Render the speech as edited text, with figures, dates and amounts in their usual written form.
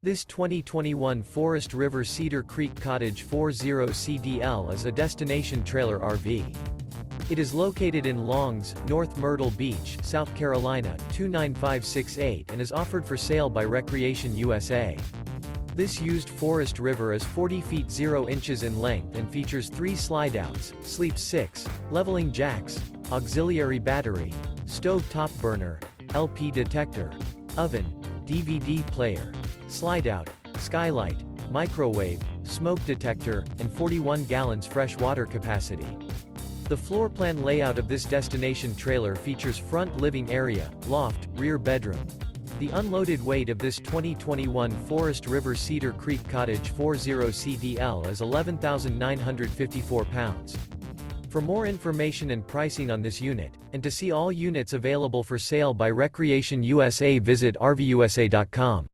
This 2021 Forest River Cedar Creek Cottage 40CDL is a destination trailer RV. It is located in Longs, North Myrtle Beach, South Carolina, 29568 and is offered for sale by Recreation USA. This used Forest River is 40 feet 0 inches in length and features 3 slideouts, sleeps 6, leveling jacks, auxiliary battery, stove top burner, LP detector, oven, DVD player, slideout, skylight, microwave, smoke detector, and 41 gallons fresh water capacity. The floor plan layout of this destination trailer features front living area, loft, rear bedroom. The unloaded weight of this 2021 Forest River Cedar Creek Cottage 40CDL is 11,954 pounds. For more information and pricing on this unit, and to see all units available for sale by Recreation USA, visit RVUSA.com.